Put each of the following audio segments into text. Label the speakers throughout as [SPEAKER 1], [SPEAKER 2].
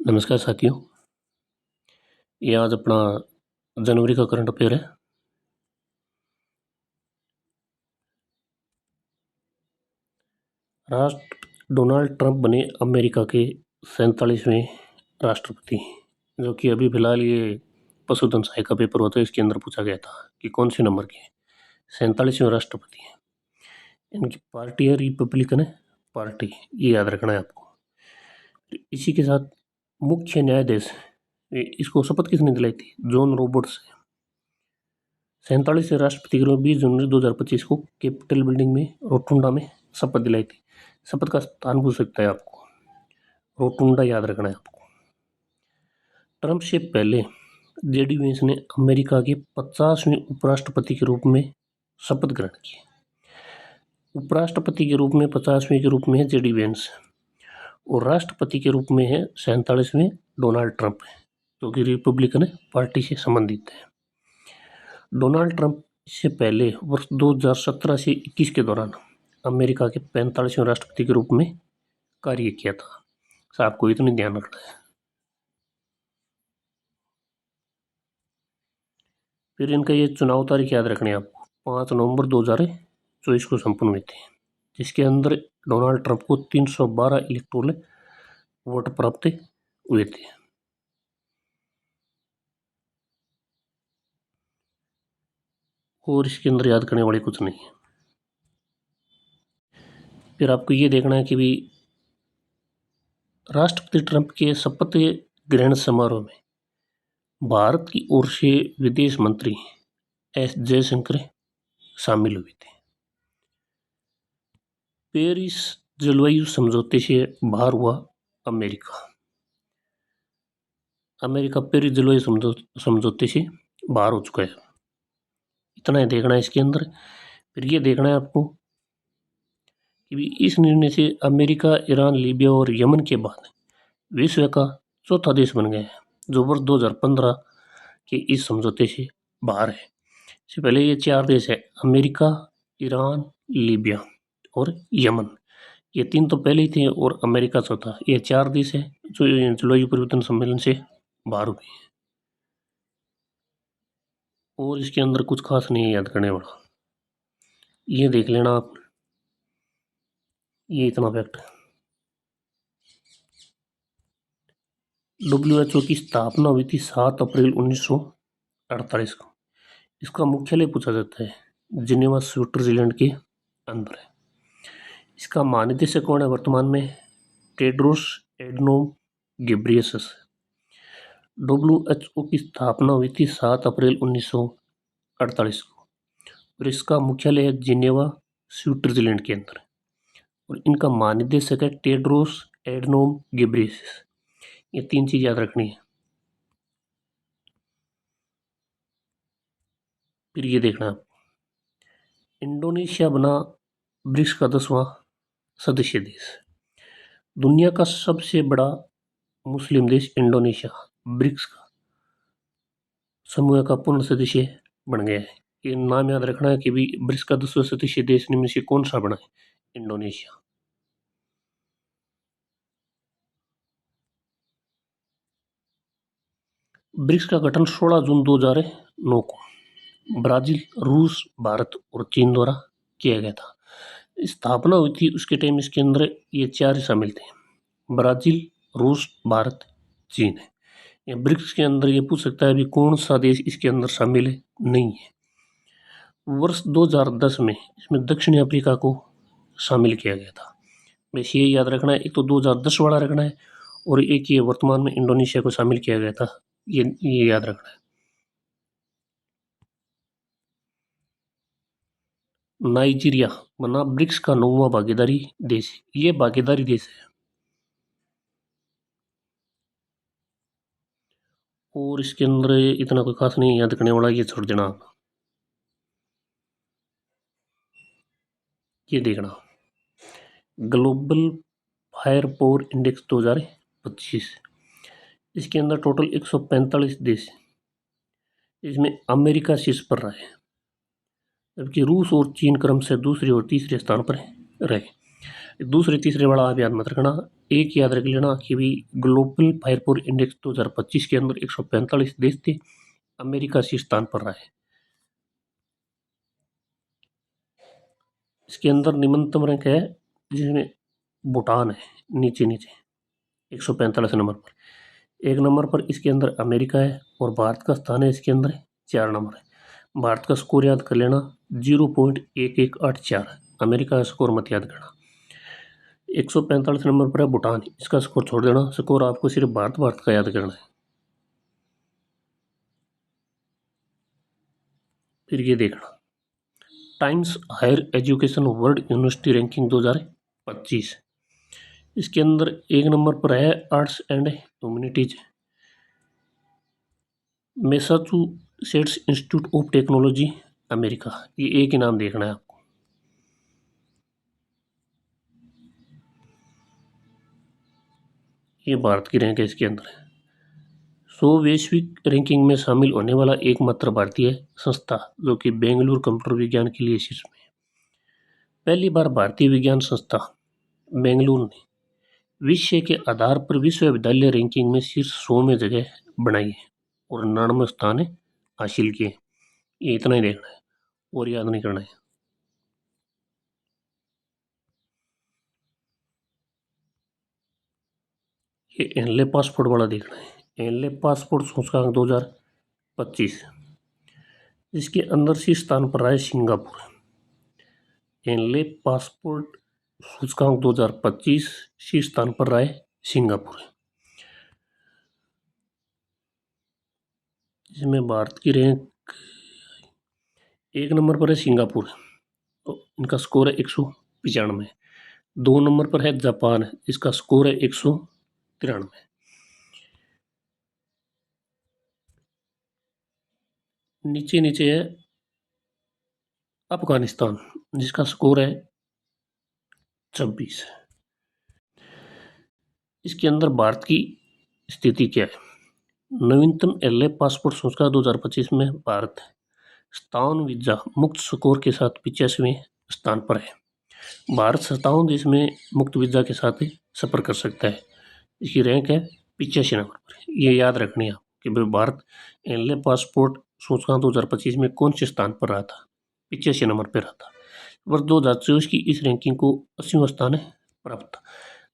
[SPEAKER 1] नमस्कार साथियों। ये आज अपना जनवरी का करंट अफेयर है। राष्ट्र डोनाल्ड ट्रंप बने अमेरिका के 47वें राष्ट्रपति, जो कि अभी फिलहाल ये पशुधन सहायक का पेपर होता है, इसके अंदर पूछा गया था कि कौन से नंबर के 47वें राष्ट्रपति हैं। इनकी पार्टी है रिपब्लिकन है पार्टी, ये याद रखना है आपको। इसी के साथ मुख्य न्यायाधीश, इसको शपथ किसने दिलाई थी? John Roberts. 47वें राष्ट्रपति के रूप में 20 जनवरी 2025 को कैपिटल बिल्डिंग में रोटुंडा में शपथ दिलाई थी। शपथ का स्थान पूछ सकता है आपको, रोटुंडा याद रखना है आपको। ट्रंप से पहले जेडी वेंस ने अमेरिका के 50वें उपराष्ट्रपति के रूप में शपथ ग्रहण की। उपराष्ट्रपति के रूप में 50वें के रूप में है जेडी वेंस, और राष्ट्रपति के रूप में है 47वें डोनाल्ड ट्रंप, जो कि रिपब्लिकन पार्टी से संबंधित है। डोनाल्ड ट्रंप से पहले वर्ष 2017 से 21 के दौरान अमेरिका के 45वें राष्ट्रपति के रूप में कार्य किया था। तो आपको इतनी ध्यान रखना है। फिर इनका ये चुनाव तारीख याद रखनी है आपको, 5 नवंबर 2024 को संपन्न हुए थे, जिसके अंदर डोनाल्ड ट्रंप को 312 इलेक्टोरल वोट प्राप्त हुए थे। और इसके अंदर याद करने वाली कुछ नहीं है। फिर आपको ये देखना है कि भी राष्ट्रपति ट्रंप के शपथ ग्रहण समारोह में भारत की ओर से विदेश मंत्री एस जयशंकर शामिल हुए थे। पेरिस जलवायु समझौते से बाहर हुआ अमेरिका। अमेरिका पेरिस जलवायु समझौते से बाहर हो चुका है। इतना ही देखना है इसके अंदर। फिर ये देखना है आपको कि इस निर्णय से अमेरिका, ईरान, लीबिया और यमन के बाद विश्व का चौथा देश बन गया है, जो वर्ष 2015 के इस समझौते से बाहर है। इससे पहले ये 4 देश है, अमेरिका, ईरान, लीबिया और यमन। ये 3 तो पहले ही थे और अमेरिका चौथा। ये 4 देश है जो जलवायु परिवर्तन सम्मेलन से बाहर हुए हैं। और इसके अंदर कुछ खास नहीं है याद करने वाला, ये देख लेना आप। ये इतना फैक्ट है। WHO की स्थापना हुई थी 7 अप्रैल 1948 को। इसका मुख्यालय पूछा जाता है जिनेवा, स्विट्जरलैंड के अंदर है। इसका महानिदेशक कौन है वर्तमान में? Tedros Adhanom Ghebreyesus. WHO की स्थापना हुई थी 7 अप्रैल 1948 को, और इसका मुख्यालय है जिनेवा, स्विट्जरलैंड के अंदर, और इनका महानिदेशक है टेड्रोस एडनोम घेब्रेयेसस। ये 3 चीज याद रखनी है। फिर ये देखना है, इंडोनेशिया बना ब्रिक्स का 10वां सदस्य देश। दुनिया का सबसे बड़ा मुस्लिम देश इंडोनेशिया ब्रिक्स का समूह का पूर्ण सदस्य बन गया है। ये नाम याद रखना है कि भी ब्रिक्स का 10वां सदस्य देश में से कौन सा बना है? इंडोनेशिया। ब्रिक्स का गठन 16 जून 2009 को ब्राजील, रूस, भारत और चीन द्वारा किया गया था। स्थापना हुई थी उसके टाइम इसके अंदर ये 4 शामिल थे, ब्राजील, रूस, भारत, चीन है। ये ब्रिक्स के अंदर ये पूछ सकता है अभी कौन सा देश इसके अंदर शामिल है? नहीं है। वर्ष 2010 में इसमें दक्षिण अफ्रीका को शामिल किया गया था। बस ये याद रखना है, एक तो 2010 वाला रखना है और एक ये वर्तमान में इंडोनेशिया को शामिल किया गया था, ये याद रखना है। नाइजीरिया बना ब्रिक्स का 9वां भागीदारी देश। ये भागीदारी देश है। और इसके अंदर इतना कोई खास नहीं याद करने वाला, ये छोड़ देना आप। ये देखना, ग्लोबल फायर पावर इंडेक्स 2025, इसके अंदर टोटल 145 देश, इसमें अमेरिका शीर्ष पर रहा है, जबकि रूस और चीन क्रम से दूसरे और तीसरे स्थान पर रहे। दूसरे तीसरे वाला आप याद मत रखना, एक याद रख लेना कि भाई ग्लोबल फायर पावर इंडेक्स 2025 के अंदर 145 देश थे, अमेरिका शीर्ष स्थान पर रहा है। इसके अंदर निम्नतम रैंक है जिसमें भूटान है नीचे नीचे 145 नंबर पर। एक नंबर पर इसके अंदर अमेरिका है और भारत का स्थान है इसके अंदर 4 नंबर है। भारत का स्कोर याद कर लेना 0.1184, अमेरिका का स्कोर मत याद करना। 145 नंबर पर है भूटान, इसका स्कोर छोड़ देना, स्कोर आपको सिर्फ भारत का याद करना है। फिर ये देखना Times Higher Education World University ranking 2025, इसके अंदर एक नंबर पर है arts and humanities, Massachusetts Institute of Technology America, ये एक ही नाम देखना है आपको। ये भारत की रैंक है इसके अंदर। 100 वैश्विक रैंकिंग में शामिल होने वाला एकमात्र भारतीय संस्था जो कि बेंगलुरु कंप्यूटर विज्ञान के लिए शीर्ष में है। पहली बार भारतीय विज्ञान संस्था बेंगलुरु ने विषय के आधार पर विश्वविद्यालय रैंकिंग में शीर्ष 100 में जगह बनाई है और 99 स्थान हासिल किए। ये इतना ही देखना है और याद नहीं करना है। ये एनले पासपोर्ट वाला देखना है, एनले पासपोर्ट सूचकांक 2025, इसके अंदर शीर्ष स्थान पर रहा है सिंगापुर। एनले पासपोर्ट सूचकांक 2025 शीर्ष स्थान पर रहा है सिंगापुर। इसमें भारत की रैंक एक नंबर पर है सिंगापुर, तो इनका स्कोर है 195। 2 नंबर पर है जापान, इसका स्कोर है 193। नीचे नीचे है अफगानिस्तान, जिसका स्कोर है 26। इसके अंदर भारत की स्थिति क्या है? नवीनतम एलए पासपोर्ट सूचकांक 2025 में भारत सत्तावन वीजा मुक्त स्कोर के साथ 85वें स्थान पर है। भारत 57 देश में मुक्त वीजा के साथ सफर कर सकता है। इसकी रैंक है 85 नंबर पर। ये याद रखनी है कि भाई भारत एनले पासपोर्ट सूचकांक 2025 में कौन से स्थान पर रहा था, 85 नंबर पर रहा था। वर्ष 2024 की इस रैंकिंग को 80वां स्थान प्राप्त था।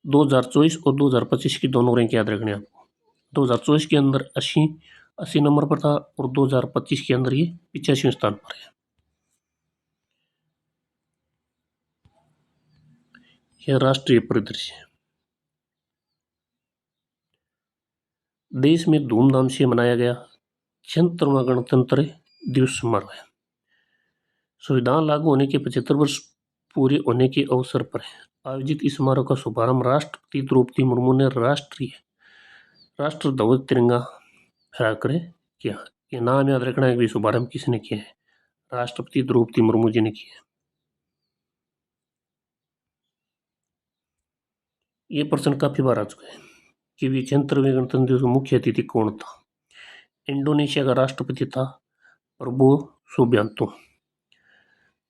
[SPEAKER 1] 2024 और 2025 की दोनों रैंक याद रखनी है आपको। 2024 के अंदर 80 नंबर पर था और 2025 के अंदर ये 85वें स्थान पर है। यह राष्ट्रीय परिदृश्य देश में धूमधाम से मनाया गया 76वां गणतंत्र दिवस समारोह है। संविधान लागू होने के 75 वर्ष पूरे होने के अवसर पर आयोजित इस समारोह का शुभारंभ राष्ट्रपति द्रौपदी मुर्मू ने राष्ट्र ध्वज तिरंगा फहराकर किया। ये नाम याद रखना है कि शुभारंभ किसने किया है, राष्ट्रपति द्रौपदी मुर्मू जी ने किया है। ये प्रश्न काफी बार आ चुका है कि 75वें गणतंत्र दिवस का मुख्य अतिथि कौन था। इंडोनेशिया का राष्ट्रपति था प्रबोवो सुबियांतो।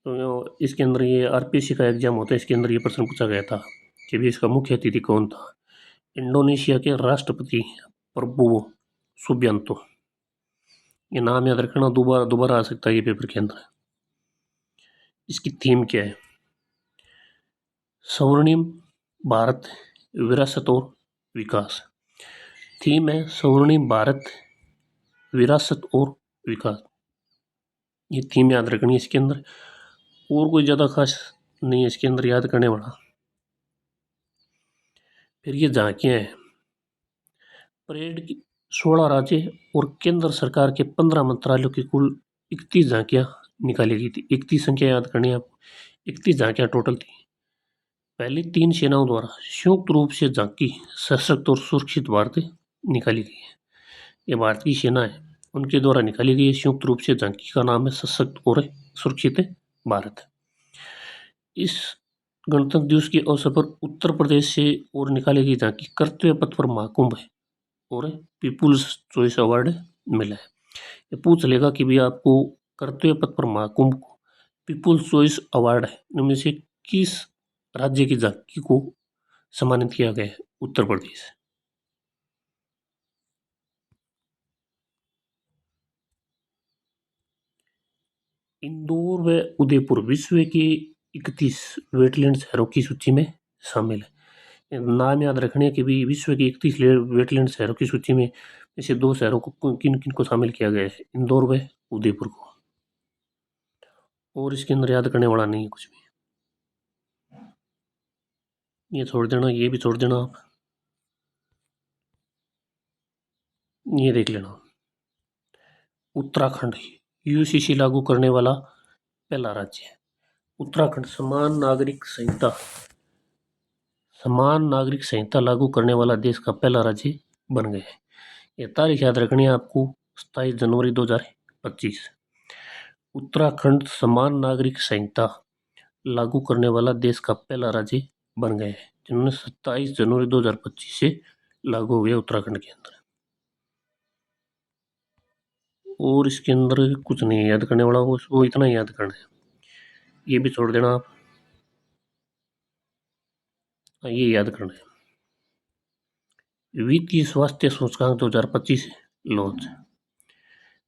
[SPEAKER 1] तो इसके अंदर ये आरपीएससी का एग्जाम होता है, इसके अंदर ये प्रश्न पूछा गया था कि भी इसका मुख्य अतिथि कौन था। इंडोनेशिया के राष्ट्रपति प्रबोवो सुबियांतो। ये नाम याद रखना, दोबारा आ सकता है ये पेपर के अंदर। इसकी थीम क्या है? स्वर्णिम भारत विरासत और विकास। थीम है स्वर्णिम भारत विरासत और विकास। ये थीम याद रखनी है इसके अंदर, और कोई ज़्यादा खास नहीं है इसके अंदर याद करने वाला। फिर ये झांकियाँ हैं। परेड की 16 राज्य और केंद्र सरकार के 15 मंत्रालयों की कुल 31 झांकियाँ निकाली गई थी। 31 संख्या याद करनी है आपको, 31 झांकियाँ टोटल थी। पहली 3 सेनाओं द्वारा संयुक्त रूप से झांकी सशक्त और सुरक्षित भारत निकाली गई है। ये भारत की सेना है, उनके द्वारा निकाली गई संयुक्त रूप से झांकी का नाम है सशक्त और सुरक्षित भारत। इस गणतंत्र दिवस के अवसर पर उत्तर प्रदेश से और निकाली गई झांकी कर्तव्य पथ पर महाकुंभ है और पीपुल्स चॉइस अवार्ड मिला है। ये पूछ लेगा कि भी आपको कर्तव्य पथ पर महाकुंभ को पीपुल्स चॉइस अवार्ड है इनमें से किस राज्य की झांकी को सम्मानित किया गया है? उत्तर प्रदेश। इंदौर व उदयपुर विश्व के 31 वेटलैंड शहरों की सूची में शामिल है। नाम याद रखने हैं कि भी विश्व के 31 वेटलैंड शहरों की सूची में ऐसे दो शहरों को किन किन को शामिल किया गया है, इंदौर व उदयपुर को। और इसके अंदर याद करने वाला नहीं है कुछ भी, ये छोड़ देना, ये भी छोड़ देना आप, ये देख लेना। उत्तराखंड यूसीसी लागू करने वाला पहला राज्य है। उत्तराखंड समान नागरिक संहिता लागू करने वाला देश का पहला राज्य बन गया है। ये तारीख याद रखनी है आपको, 27 जनवरी 2025। उत्तराखंड समान नागरिक संहिता लागू करने वाला देश का पहला राज्य बन गया है, जिन्होंने 27 जनवरी 2025 से लागू हो गया उत्तराखंड के अंदर। और इसके अंदर कुछ नहीं याद करने वाला, वो इतना ही याद करना है, ये भी छोड़ देना आप, ये याद करना है। वित्तीय स्वास्थ्य सूचकांक 2025 लॉन्च।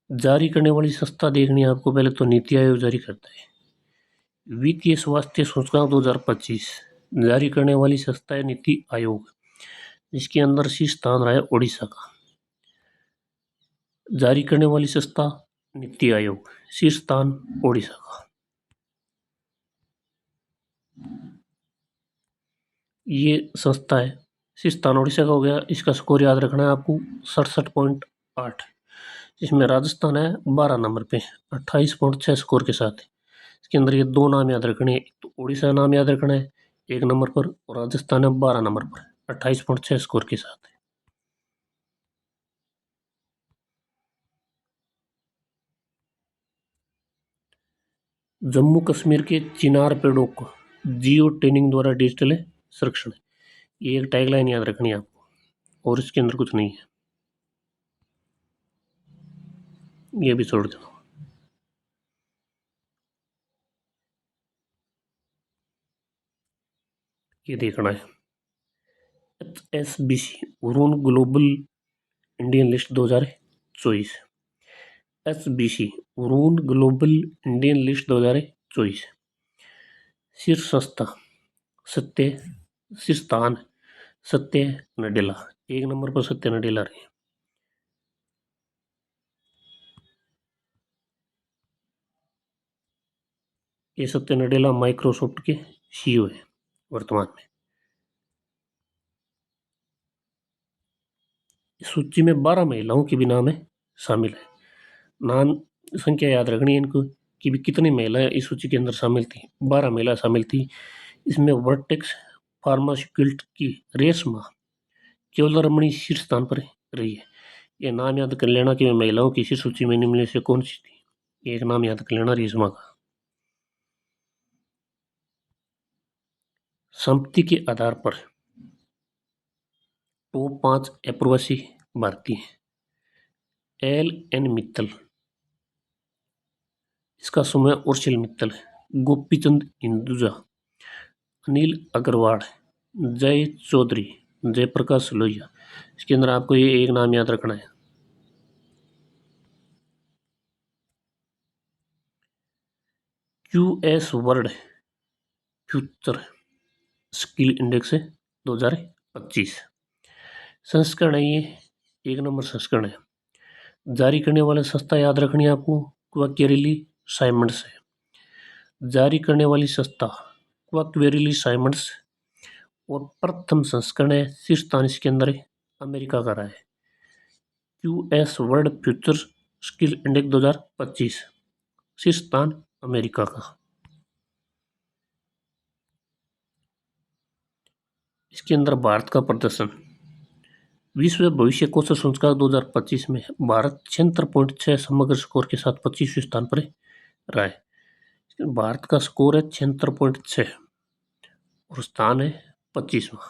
[SPEAKER 1] जारी करने वाली संस्था देखनी है आपको, पहले तो नीति आयोग जारी करता है। वित्तीय स्वास्थ्य सूचकांक 2025 जारी करने वाली संस्था है नीति आयोग, जिसके अंदर शीर्ष स्थान रहा है ओडिशा का। जारी करने वाली संस्था नीति आयोग, शीर्ष स्थान ओडिशा का। ये संस्था है, शीर्ष स्थान ओडिशा का हो गया। इसका स्कोर याद रखना है आपको 67.8, जिसमें राजस्थान है 12 नंबर पे 28.6 स्कोर के साथ। इसके अंदर ये दो नाम याद रखने हैं, तो ओडिशा नाम याद रखना है 1 नंबर पर, और राजस्थान है 12 नंबर पर 28.6 स्कोर के साथ। जम्मू कश्मीर के चिनार पेड़ों को जियो ट्रेनिंग द्वारा डिजिटल संरक्षण, ये एक टैगलाइन याद रखनी है आपको, और इसके अंदर कुछ नहीं है, ये भी छोड़ देना। ये देखना है HSBC Varun global Indian list 2024। HSBC Varun global Indian list 2024। शीर्ष संस्था सत्य, शीर्ष स्थान सत्य नडेला, 1 नंबर पर सत्य नडेला रहे। ये सत्य नडेला माइक्रोसॉफ्ट के सीईओ है वर्तमान में। इस सूची में 12 महिलाओं के भी नाम है शामिल है। नाम संख्या याद रखनी है इनको कि भी कितनी महिलाएं इस सूची के अंदर शामिल थी। 12 महिला शामिल थी। इसमें वर्टेक्स फार्मास्यूटिकल्स की रेशमा केवल रमणी शीर्ष स्थान पर रही है। ये नाम याद कर लेना कि महिलाओं की शीर्ष सूची में निम्न में से कौन सी थी। एक नाम याद कर लेना रेशमा का। संपत्ति के आधार पर टॉप 5 अप्रवासी भारतीय LN मित्तल, इसका समय उर्शिल मित्तल, गोपीचंद हिंदुजा, अनिल अग्रवाल, जय चौधरी, जयप्रकाश लोहिया। इसके अंदर आपको ये एक नाम याद रखना है। QS world future skill index 2025 संस्करण है, ये 1 नंबर संस्करण है। जारी करने वाले संस्था याद रखनी है आपको, क्वाक्यरेली साइमंड्स है। जारी करने वाली संस्था क्वाक्यरेली साइमंड्स, और प्रथम संस्करण है, शीर्ष स्थान इसके अंदर है अमेरिका का रहा है। QS world future skill index 2025, शीर्ष स्थान अमेरिका का। इसके अंदर भारत का प्रदर्शन विश्व भविष्य कौशल सूचकांक 2025 में भारत 76.6 समग्र स्कोर के साथ 25वें स्थान पर रहा है। भारत का स्कोर है 76.6 और स्थान है 25वां।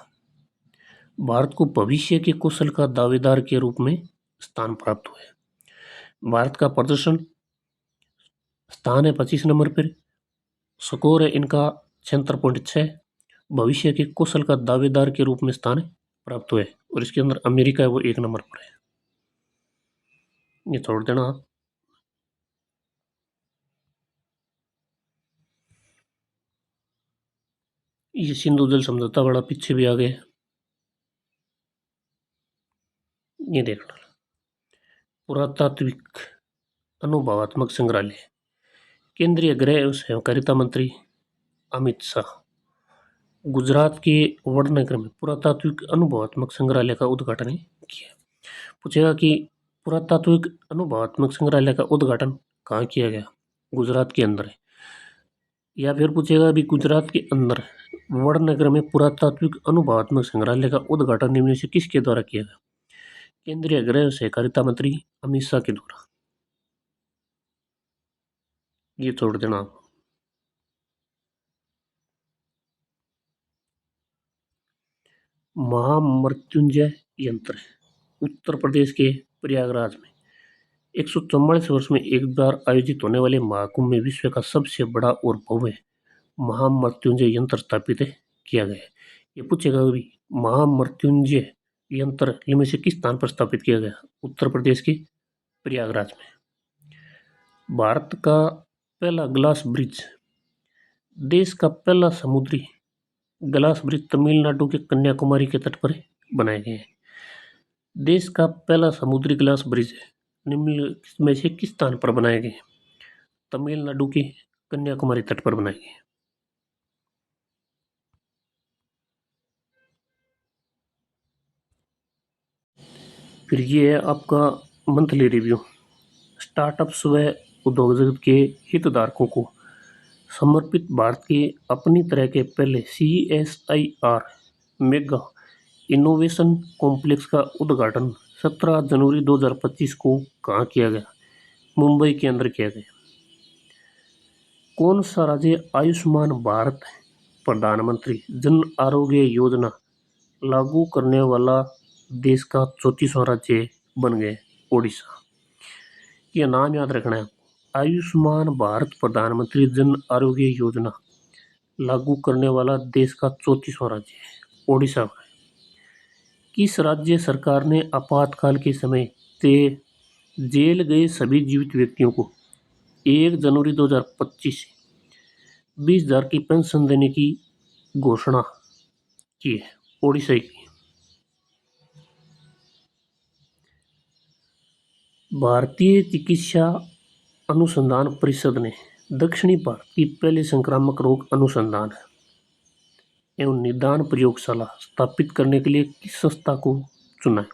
[SPEAKER 1] भारत को भविष्य के कौशल का दावेदार के रूप में स्थान प्राप्त हुआ है। भारत का प्रदर्शन स्थान है 25 नंबर पर, स्कोर है इनका 76.6, भविष्य के कौशल का दावेदार के रूप में स्थान प्राप्त हुए और इसके अंदर अमेरिका है वो 1 नंबर पर है। ये छोड़ देना आप। ये सिंधु जल समझौता बड़ा पीछे भी आ गए। ये देखना पुरातात्विक अनुभवात्मक संग्रहालय। केंद्रीय गृह एवं सहकारिता मंत्री अमित शाह गुजरात के वडनगर में पुरातात्विक अनुभवात्मक संग्रहालय का उद्घाटन किया। पूछेगा कि पुरातात्विक अनुभवात्मक संग्रहालय का उद्घाटन कहाँ किया गया? गुजरात के अंदर है। या फिर पूछेगा अभी गुजरात के अंदर वडनगर में पुरातात्विक अनुभवात्मक संग्रहालय का उद्घाटन निम्न से किसके द्वारा किया गया? केंद्रीय गृह सहकारिता मंत्री अमित शाह के द्वारा। ये छोड़ देना आप। महामृत्युंजय यंत्र उत्तर प्रदेश के प्रयागराज में 144 वर्ष में एक बार आयोजित होने वाले महाकुंभ में विश्व का सबसे बड़ा और भव्य महामृत्युंजय यंत्र स्थापित किया गया है। ये पूछेगा भी महामृत्युंजय यंत्र इनमें से किस स्थान पर स्थापित किया गया? उत्तर प्रदेश के प्रयागराज में। भारत का पहला ग्लास ब्रिज देश का पहला समुद्री ग्लास ब्रिज तमिलनाडु के कन्याकुमारी के तट पर बनाए गए हैं। देश का पहला समुद्री ग्लास ब्रिज निम्न में से किस स्थान पर बनाए गए? तमिलनाडु के कन्याकुमारी तट पर बनाए गए। फिर ये है आपका मंथली रिव्यू। स्टार्टअप्स व उद्योग जगत के हितधारकों को समर्पित भारत के अपनी तरह के पहले CSIR मेगा इनोवेशन कॉम्प्लेक्स का उद्घाटन 17 जनवरी 2025 को कहाँ किया गया? मुंबई के अंदर किया गया। कौन सा राज्य आयुष्मान भारत प्रधानमंत्री जन आरोग्य योजना लागू करने वाला देश का 34वां राज्य बन गए? ओडिशा। यह नाम याद रखना है। आयुष्मान भारत प्रधानमंत्री जन आरोग्य योजना लागू करने वाला देश का 34वां राज्य है ओडिशा। किस राज्य सरकार ने आपातकाल के समय से जेल गए सभी जीवित व्यक्तियों को 1 जनवरी 2025 से 20,000 की पेंशन देने की घोषणा की है? ओडिशा की। भारतीय चिकित्सा अनुसंधान परिषद ने दक्षिणी भारत की पहली संक्रामक रोग अनुसंधान एवं निदान प्रयोगशाला स्थापित करने के लिए किस संस्था को चुना है?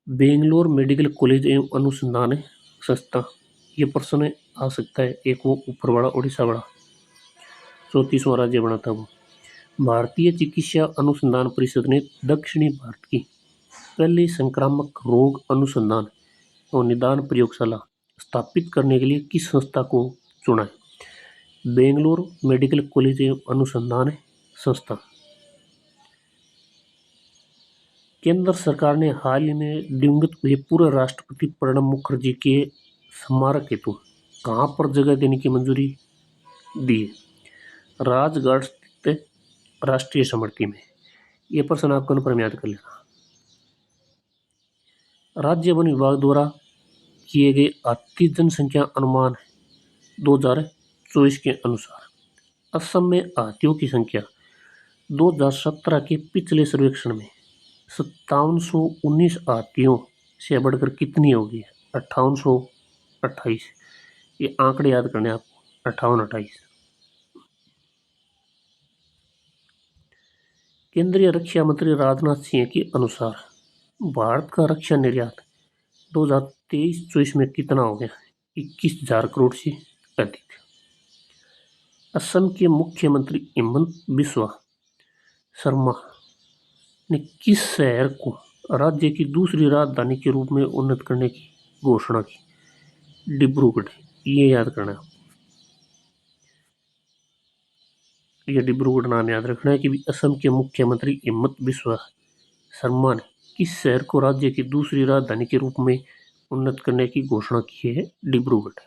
[SPEAKER 1] बेंगलोर मेडिकल कॉलेज एवं अनुसंधान संस्था। ये प्रश्न आ सकता है। एक वो ऊपर वाला उड़ीसा वाला 34वां राज्य बना था वो। भारतीय चिकित्सा अनुसंधान परिषद ने दक्षिणी भारत की पहली संक्रामक रोग अनुसंधान और निदान प्रयोगशाला स्थापित करने के लिए किस संस्था को चुना है? बेंगलोर मेडिकल कॉलेज एवं अनुसंधान संस्था। केंद्र सरकार ने हाल ही में दिवंगत हुए पूर्व राष्ट्रपति प्रणब मुखर्जी के स्मारक हेतु कहाँ पर जगह देने की मंजूरी दी? राजघाट स्थित राष्ट्रीय स्मृति में। यह प्रश्न आप कन्फर्म याद कर लेना। राज्य वन विभाग द्वारा किए गए हाथी जनसंख्या अनुमान 2024 के अनुसार असम में हाथियों की संख्या 2017 के पिछले सर्वेक्षण में 5719 हाथियों से बढ़कर कितनी होगी? 5828। ये आंकड़े याद करने आपको 5828। केंद्रीय रक्षा मंत्री राजनाथ सिंह के अनुसार भारत का रक्षा निर्यात 2023-24 में कितना हो गया? 21,000 करोड़ से अधिक। असम के मुख्यमंत्री हिमंत बिस्वा शर्मा ने किस शहर को राज्य की दूसरी राजधानी के रूप में उन्नत करने की घोषणा की? डिब्रूगढ़। ये याद करना है। ये डिब्रूगढ़ नाम याद रखना है कि असम के मुख्यमंत्री हिमंत बिस्वा शर्मा ने किस शहर को राज्य की दूसरी राजधानी के रूप में उन्नत करने की घोषणा की है? डिब्रूगढ़।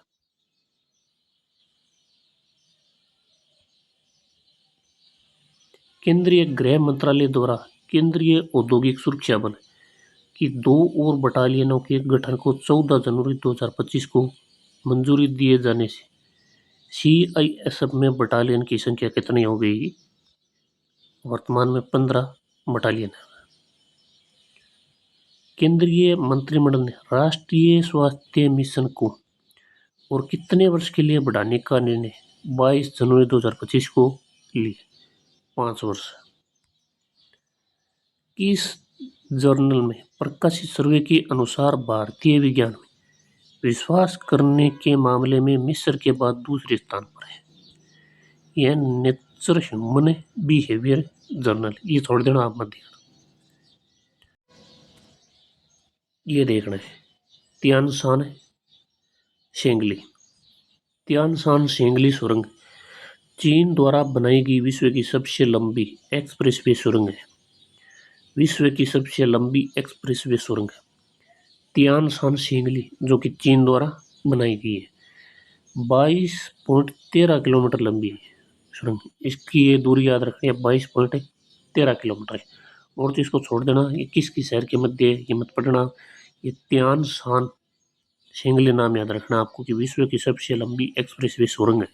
[SPEAKER 1] केंद्रीय गृह मंत्रालय द्वारा केंद्रीय औद्योगिक सुरक्षा बल की 2 और बटालियनों के गठन को 14 जनवरी 2025 को मंजूरी दिए जाने से सीआईएसएफ में बटालियन की संख्या कितनी हो गई? वर्तमान में 15 बटालियन है। केंद्रीय मंत्रिमंडल ने राष्ट्रीय स्वास्थ्य मिशन को और कितने वर्ष के लिए बढ़ाने का निर्णय 22 जनवरी 2025 को लिया? 5 वर्ष। किस जर्नल में प्रकाशित सर्वे के अनुसार भारतीय विज्ञान में विश्वास करने के मामले में मिस्र के बाद दूसरे स्थान पर है? यह नेचर ह्यूमन बिहेवियर जर्नल। ये छोड़ देना, आप मत देखना। ये देखना है तियानशान शेंगली। तियानशान शेंगली सुरंग चीन द्वारा बनाई गई विश्व की सबसे लंबी एक्सप्रेसवे सुरंग है। विश्व की सबसे लंबी एक्सप्रेसवे सुरंग है तियानशान शेंगली, जो कि चीन द्वारा बनाई गई है। 22.13 किलोमीटर लंबी है सुरंग। इसकी ये दूरी याद रखनी है, 22.13 किलोमीटर है। और तो इसको छोड़ देना, ये किसकी शहर के मध्य है ये मत पढ़ना। ये तियानशान शेंगली नाम याद रखना आपको कि विश्व की सबसे लंबी एक्सप्रेसवे सुरंग है।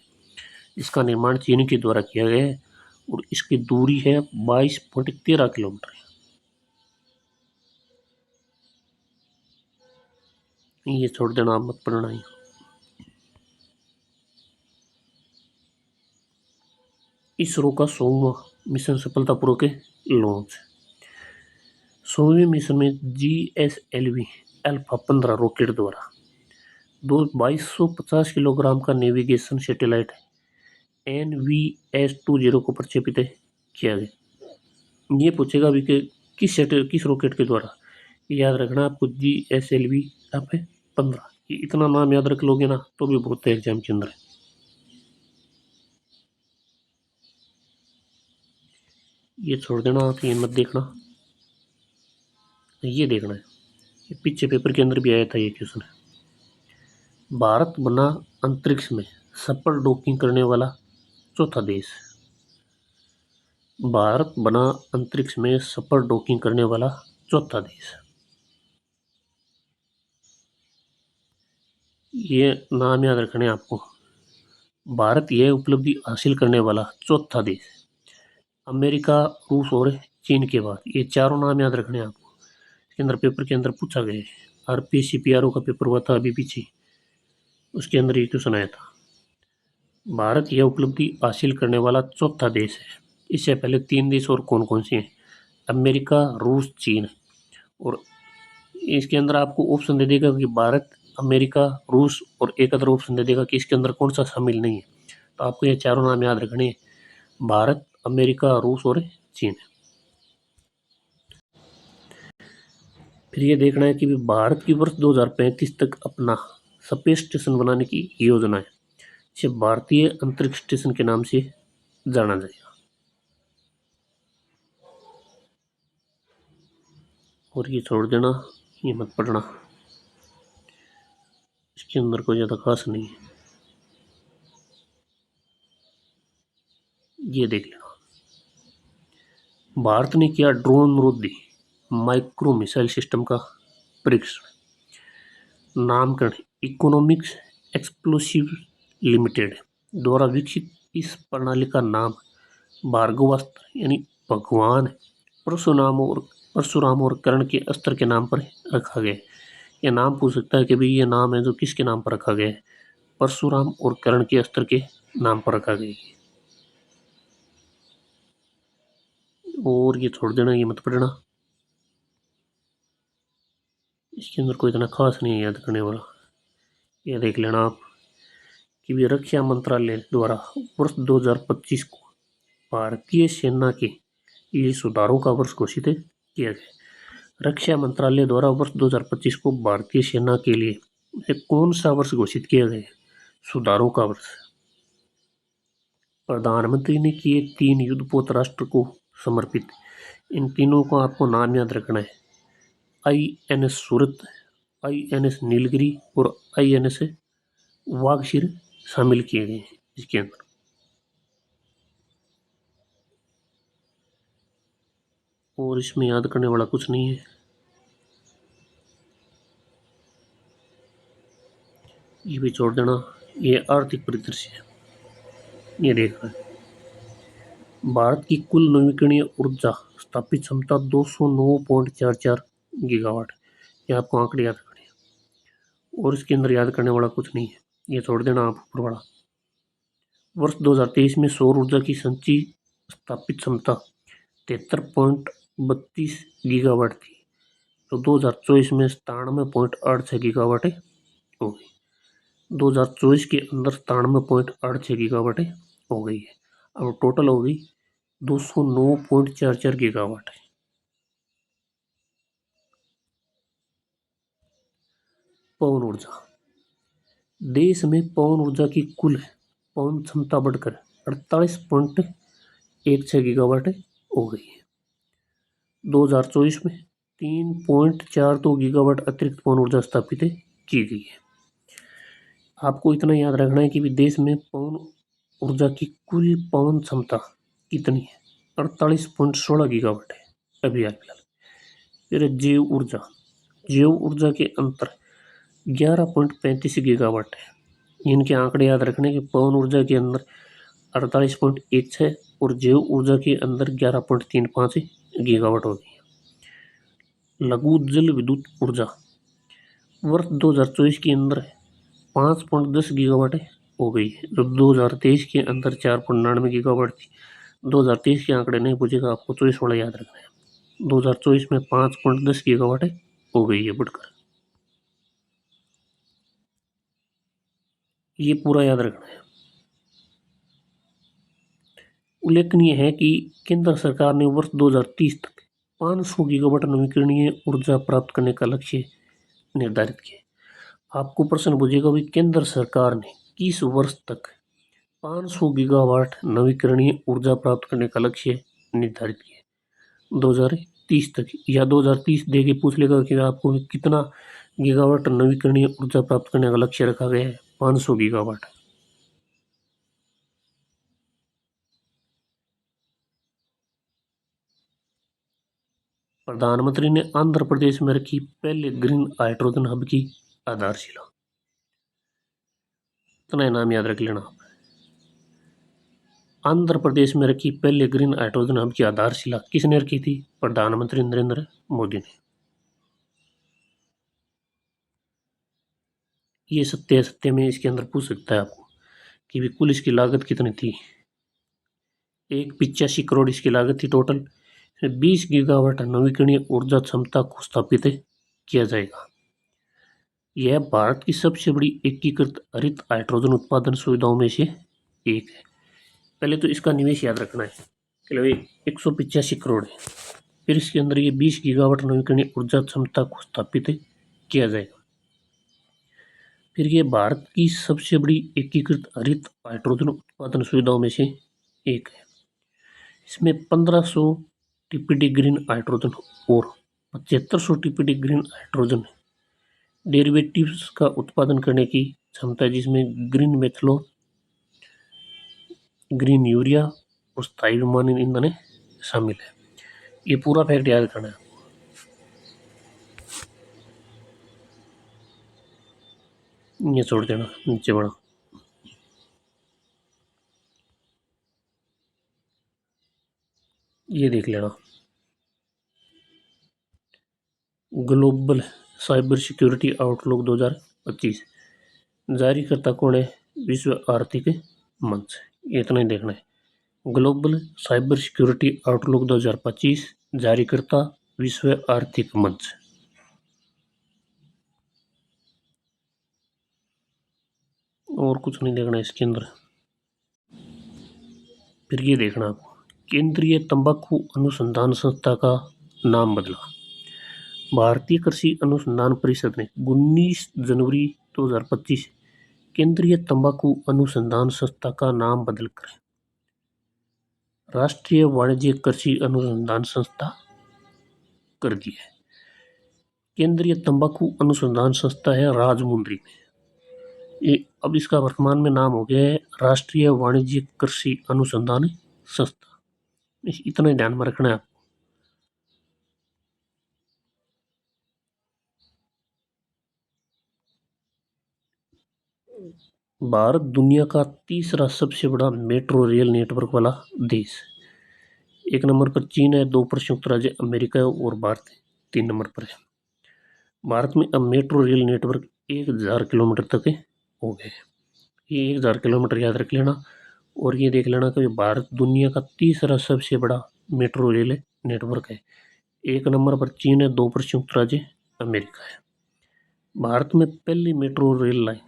[SPEAKER 1] इसका निर्माण चीन के द्वारा किया गया है और इसकी दूरी है 22.13 किलोमीटर। ये छोड़ देना, आप मत पढ़ना ही। इसरो का 100वां मिशन सफलतापूर्वक लॉन्च। 100वें मिशन में GSLV अल्फा 15 रॉकेट द्वारा 2250 किलोग्राम का नेविगेशन सैटेलाइट NVS-20 को प्रक्षेपित किया गया। ये पूछेगा भी कि किस रॉकेट के द्वारा। याद रखना आपको GSLV F 15। इतना नाम याद रख लोगे ना तो भी बहुत है एग्जाम के अंदर। ये छोड़ देना, आप ये मत देखना, ये देखना है। ये पीछे पेपर के अंदर भी आया था ये क्वेश्चन। भारत बना अंतरिक्ष में सफल डॉकिंग करने वाला चौथा देश। भारत बना अंतरिक्ष में सफल डॉकिंग करने वाला चौथा देश। ये नाम याद रखने आपको। भारत यह उपलब्धि हासिल करने वाला चौथा देश। अमेरिका, रूस और चीन के बाद ये चारों नाम याद रखने आपको। इसके अंदर पेपर के अंदर पूछा गया है। RPCPRO का पेपर हुआ था अभी पीछे, उसके अंदर ये क्वेश्चन आया था। भारत यह उपलब्धि हासिल करने वाला चौथा देश है। इससे पहले 3 देश और कौन कौन से हैं? अमेरिका, रूस, चीन। और इसके अंदर आपको ऑप्शन दे देगा कि भारत, अमेरिका, रूस और एक अदर ऑप्शन दे देगा कि इसके अंदर कौन सा शामिल नहीं है। तो आपको ये चारों नाम याद रखने हैं, भारत, अमेरिका, रूस और चीन। फिर ये देखना है कि भारत की वर्ष 2035 तक अपना स्पेस स्टेशन बनाने की योजना है। इसे भारतीय अंतरिक्ष स्टेशन के नाम से जाना जाएगा। और ये छोड़ देना, ये मत पढ़ना, इसके अंदर कोई ज़्यादा खास नहीं है। ये देख लेना। भारत ने किया ड्रोन रोधी माइक्रो मिसाइल सिस्टम का परीक्षण। नामकरण इकोनॉमिक्स एक्सप्लोसिव लिमिटेड द्वारा विकसित इस प्रणाली का नाम भार्गवास्त्र यानी भगवान परशुराम और कर्ण के अस्त्र के नाम पर रखा गया। यह नाम पूछ सकता है कि भाई ये नाम है जो किसके नाम पर रखा गया है? परशुराम और कर्ण के अस्त्र के नाम पर रखा गया है। और ये छोड़ देना, ये मत पढ़ना, इसके अंदर कोई इतना खास नहीं है याद करने वाला। ये देख लेना आप कि भी रक्षा मंत्रालय द्वारा वर्ष 2025 को भारतीय सेना के लिए सुधारों का वर्ष घोषित किया गया। रक्षा मंत्रालय द्वारा वर्ष 2025 को भारतीय सेना के लिए कौन सा वर्ष घोषित किया गया? सुधारों का वर्ष। प्रधानमंत्री ने किए 3 युद्धपोत राष्ट्र को समर्पित। इन तीनों को आपको नाम याद रखना है। INS सूरत, INS नीलगिरी और INS वागशीर शामिल किए गए हैं इसके अंदर। और इसमें याद करने वाला कुछ नहीं है। ये भी छोड़ देना। ये आर्थिक परिदृश्य है। ये देख रहे हैं भारत की कुल नवीकरणीय ऊर्जा स्थापित क्षमता 209.44 गीगावाट। ये आपको आंकड़े याद रखने हैं और इसके अंदर याद करने वाला कुछ नहीं है। ये छोड़ देना आप ऊपर वाला। वर्ष 2023 में सौर ऊर्जा की संचयी स्थापित क्षमता 73.32 गीगावाट थी, तो 2024 में 97.86 गीगावाट हो गई। 2024 के अंदर 97.86 गीगावाट हो गई है। अब टोटल हो गई 209.44 गीगावाट। पवन ऊर्जा। देश में पवन ऊर्जा की कुल पवन क्षमता बढ़कर 48.16 गीगावाट हो गई है। 2024 में 3.42 गीगावाट अतिरिक्त पवन ऊर्जा स्थापित की गई है। आपको इतना याद रखना है कि देश में पवन ऊर्जा की कुल पवन क्षमता कितनी है, 48.16 गीगावाट है अभी फिलहाल। फिर जैव ऊर्जा। जैव ऊर्जा के अंतर 11.35 गीगावाट है। इनके आंकड़े याद रखने के पवन ऊर्जा के अंदर 48.16 और जैव ऊर्जा के अंदर 11.35 गीगावाट हो गई है। लघु जल विद्युत ऊर्जा वर्ष 2024 के अंदर 5.10 गीगावाट हो गई है, जो 2023 के अंदर 4.99 गीगावाट थी। 2023 के आंकड़े नहीं पूछेगा, आपको 24 वाला याद रखना है। 2024 में 5.10 गीगावाट हो गई है बढ़कर। ये पूरा याद रखना है। उल्लेखनीय है कि केंद्र सरकार ने वर्ष 2030 तक 500 गीगावाट नवीकरणीय ऊर्जा प्राप्त करने का लक्ष्य निर्धारित किया। आपको प्रश्न पूछेगा भी केंद्र सरकार ने किस वर्ष तक 500 गीगावाट नवीकरणीय ऊर्जा प्राप्त करने का लक्ष्य निर्धारित किया? 2030 तक, या 2030 दे के पूछ लेगा कि आपको कितना गीगावाट नवीकरणीय ऊर्जा प्राप्त करने का लक्ष्य रखा गया है? 500 गीगावाट। प्रधानमंत्री ने आंध्र प्रदेश में रखी पहले ग्रीन हाइड्रोजन हब की आधारशिला। इतना नाम याद रख लेना। आंध्र प्रदेश में रखी पहले ग्रीन हाइड्रोजन हब की आधारशिला किसने रखी थी? प्रधानमंत्री नरेंद्र मोदी ने। ये सत्य सत्य में इसके अंदर पूछ सकता है आपको कि भी कुल इसकी लागत कितनी थी। 185 करोड़ इसकी लागत थी टोटल। 20 गीगावाट नवीकरणीय ऊर्जा क्षमता को स्थापित किया जाएगा। यह भारत की सबसे बड़ी एकीकृत हरित हाइड्रोजन उत्पादन सुविधाओं में से एक है। पहले तो इसका निवेश याद रखना है कि 185 करोड़ है। फिर इसके अंदर ये 20 गीगावाट नवीकरणीय ऊर्जा क्षमता को स्थापित किया जाएगा। फिर ये भारत की सबसे बड़ी एकीकृत हरित हाइड्रोजन उत्पादन सुविधाओं में से एक है। इसमें 1500 टीपीडी ग्रीन हाइड्रोजन और 7500 टीपीडी ग्रीन हाइड्रोजन डेरिवेटिव्स का उत्पादन करने की क्षमता है, जिसमें ग्रीन मेथनॉल, ग्रीन यूरिया और स्थायी विमानन ईंधन शामिल है। ये पूरा फैक्ट याद करना है। ये छोड़ देना नीचे बड़ा। ये देख लेना। ग्लोबल साइबर सिक्योरिटी आउटलुक 2025 जारी करता कौन है? विश्व आर्थिक मंच। इतना ही देखना है। ग्लोबल साइबर सिक्योरिटी आउटलुक 2025 जारी करता विश्व आर्थिक मंच। और कुछ नहीं देखना इसके अंदर। फिर ये देखना आपको केंद्रीय तंबाकू अनुसंधान संस्था का नाम बदला। भारतीय कृषि अनुसंधान परिषद ने 19 जनवरी 2025 केंद्रीय तंबाकू अनुसंधान संस्था का नाम बदलकर राष्ट्रीय वाणिज्य कृषि अनुसंधान संस्था कर दिया है। केंद्रीय तंबाकू अनुसंधान संस्था है राजमुंद्री में। ये अब इसका वर्तमान में नाम हो गया है राष्ट्रीय वाणिज्य कृषि अनुसंधान संस्था। इतना ही ध्यान में रखना है आपको। भारत दुनिया का तीसरा सबसे बड़ा मेट्रो रेल नेटवर्क वाला देश है। एक नंबर पर चीन है, दो पर संयुक्त राज्य अमेरिका है और भारत 3 नंबर पर है। भारत में अब मेट्रो रेल नेटवर्क 1000 किलोमीटर तक हो गए। ये 1000 किलोमीटर याद रख लेना और ये देख लेना कि भारत दुनिया का तीसरा सबसे बड़ा मेट्रो रेल नेटवर्क है। एक नंबर पर चीन है, दो पर संयुक्त राज्य अमेरिका है। भारत में पहली मेट्रो रेल लाइन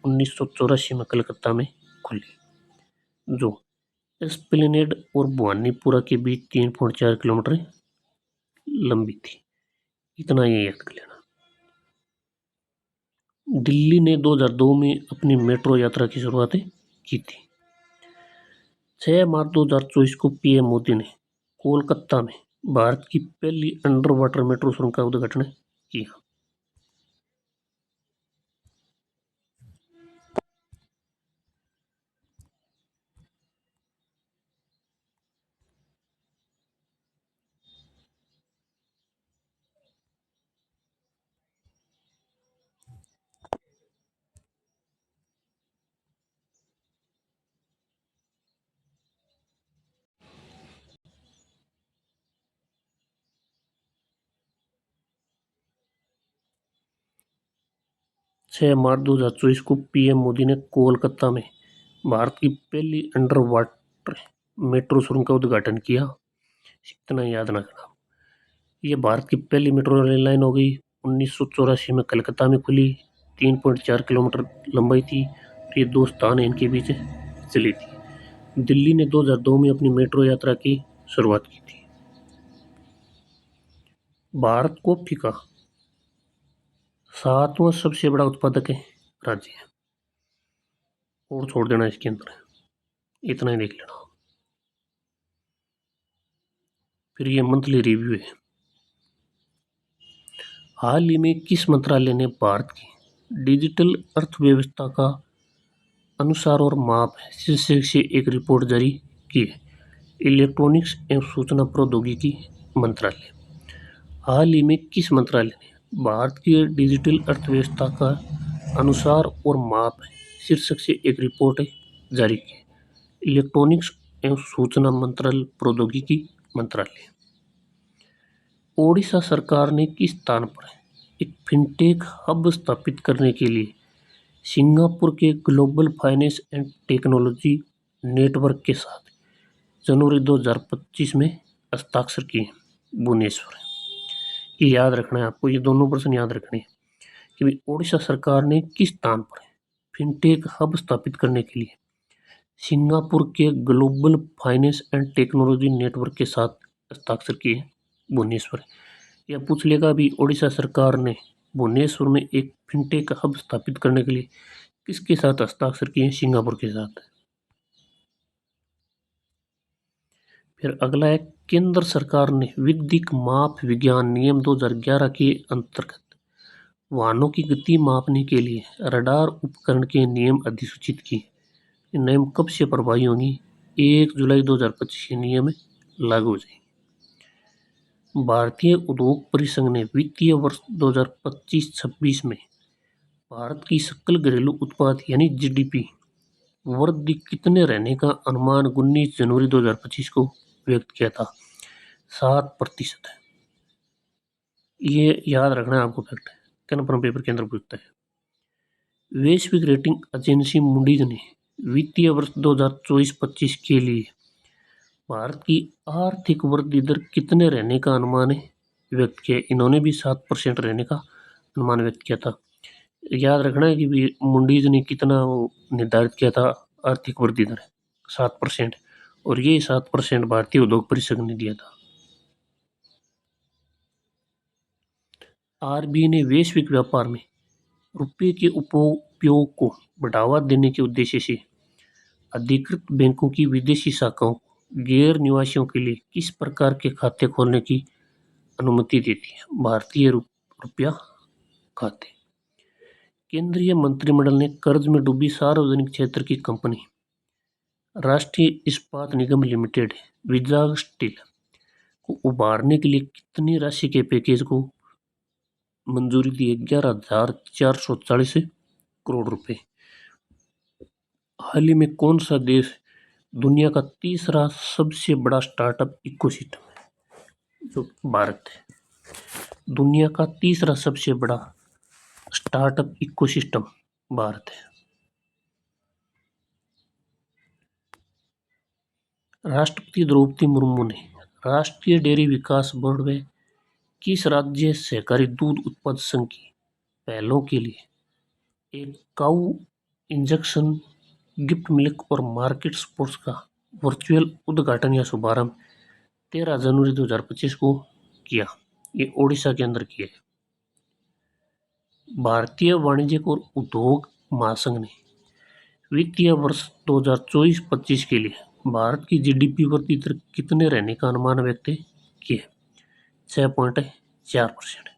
[SPEAKER 1] 1984 में कलकत्ता में खुली, जो एस्प्लेनेड और भवानीपुरा के बीच 3.4 किलोमीटर लंबी थी। इतना ये याद कर लेना। दिल्ली ने 2002 में अपनी मेट्रो यात्रा की शुरुआत की थी। 6 मार्च 2024 को पीएम मोदी ने कोलकाता में भारत की पहली अंडर वाटर मेट्रो सुरंग का उद्घाटन किया। 6 मार्च 2024 को पीएम मोदी ने कोलकाता में भारत की पहली अंडर वाटर मेट्रो सुरंग का उद्घाटन किया। इतना याद ना करना। ये भारत की पहली मेट्रो रेल लाइन हो गई। 1984 में कलकत्ता में खुली, 3.4 किलोमीटर लंबाई थी। ये दो स्थान है इनके बीच चली थी। दिल्ली ने 2002 में अपनी मेट्रो यात्रा की शुरुआत की थी। भारत कॉफी का 7वां सबसे बड़ा उत्पादक राज्य है। और छोड़ देना इसके अंदर, इतना ही देख लेना। फिर ये मंथली रिव्यू है। हाल ही में किस मंत्रालय ने भारत की डिजिटल अर्थव्यवस्था का अनुसार और माप शीर्षक से एक रिपोर्ट जारी की है। इलेक्ट्रॉनिक्स एवं सूचना प्रौद्योगिकी मंत्रालय। हाल ही में किस मंत्रालय ने भारत की डिजिटल अर्थव्यवस्था का अनुसार और माप शीर्षक से एक रिपोर्ट जारी की है। इलेक्ट्रॉनिक्स एवं सूचना मंत्रालय प्रौद्योगिकी मंत्रालय। ओडिशा सरकार ने किस स्थान पर एक फिनटेक हब स्थापित करने के लिए सिंगापुर के global finance and technology network के साथ जनवरी 2025 में हस्ताक्षर किए? भुवनेश्वर। ये याद रखना है आपको, ये दोनों प्रश्न याद रखने हैं कि भाई ओडिशा सरकार ने किस स्थान पर फिनटेक हब स्थापित करने के लिए सिंगापुर के global finance and technology network के साथ हस्ताक्षर किए? भुवनेश्वर। यह पूछ लेगा भी ओडिशा सरकार ने भुवनेश्वर में एक फिनटेक हब स्थापित करने के लिए किसके साथ हस्ताक्षर किए? सिंगापुर के साथ। फिर अगला है, केंद्र सरकार ने विधिक माप विज्ञान नियम 2011 के अंतर्गत वाहनों की गति मापने के लिए रडार उपकरण के नियम अधिसूचित किए। ये नियम कब से प्रभावी होंगी? 1 जुलाई 2025 के नियम लागू हो जाएंगे। भारतीय उद्योग परिसंघ ने वित्तीय वर्ष 2025-26 में भारत की सकल घरेलू उत्पाद यानी जीडीपी वृद्धि कितने रहने का अनुमान 19 जनवरी 2025 को व्यक्त किया था? 7%। ये याद रखना है आपको फैक्ट, कन्फर्म पेपर के अंदर पूछता है। वैश्विक रेटिंग एजेंसी मूडीज ने वित्तीय वर्ष 2024-25 के लिए भारत की आर्थिक वृद्धि दर कितने रहने का अनुमान व्यक्त किया? इन्होंने भी 7% रहने का अनुमान व्यक्त किया था। याद रखना है कि मूडीज ने कितना निर्धारित किया था आर्थिक वृद्धि दर? 7%। और ये 7% भारतीय उद्योग परिषद ने दिया था। आरबीआई ने वैश्विक व्यापार में रुपये के उपयोग को बढ़ावा देने के उद्देश्य से अधिकृत बैंकों की विदेशी शाखाओं को गैर निवासियों के लिए किस प्रकार के खाते खोलने की अनुमति देती है? भारतीय रुपया खाते। केंद्रीय मंत्रिमंडल ने कर्ज में डूबी सार्वजनिक क्षेत्र की कंपनी राष्ट्रीय इस्पात निगम लिमिटेड विजाग स्टील को उभारने के लिए कितनी राशि के पैकेज को मंजूरी दी है? 11,440 करोड़ रुपए। हाल ही में कौन सा देश दुनिया का तीसरा सबसे बड़ा स्टार्टअप इकोसिस्टम है? जो भारत है, दुनिया का तीसरा सबसे बड़ा स्टार्टअप इकोसिस्टम भारत है। राष्ट्रपति द्रौपदी मुर्मू ने राष्ट्रीय डेयरी विकास बोर्ड में किस राज्य सहकारी दूध उत्पादक संघ की पहलों के लिए एक काऊ इंजेक्शन गिफ्ट मिल्क और मार्केट स्पोर्ट्स का वर्चुअल उद्घाटन या शुभारंभ 13 जनवरी 2025 को किया? ये ओडिशा के अंदर किया है। भारतीय वाणिज्यिक और उद्योग महासंघ ने वित्तीय वर्ष 2024-25 के लिए भारत की जीडीपी वृद्धि दर कितने रहने का अनुमान व्यक्त किया? 6.4%।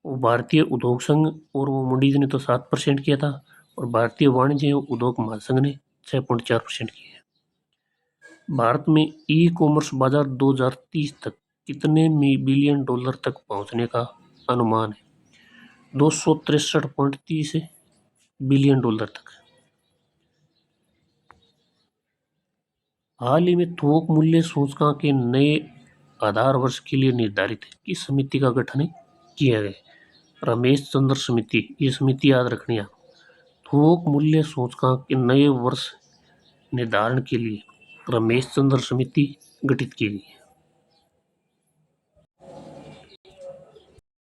[SPEAKER 1] वो भारतीय उद्योग संघ और वो मूडीज ने तो 7% किया था और भारतीय वाणिज्य एवं उद्योग महासंघ ने 6.4% किया है। भारत में ई कॉमर्स बाजार 2030 तक कितने बिलियन डॉलर तक पहुंचने का अनुमान है? 263.30 बिलियन डॉलर तक। हाल ही में थोक मूल्य सूचकांक के नए आधार वर्ष के लिए निर्धारित किस समिति का गठन किया गया? रमेश चंद्र समिति। ये समिति याद रखनी है। थोक मूल्य सूचकांक के नए वर्ष निर्धारण के लिए रमेश चंद्र समिति गठित की गई है।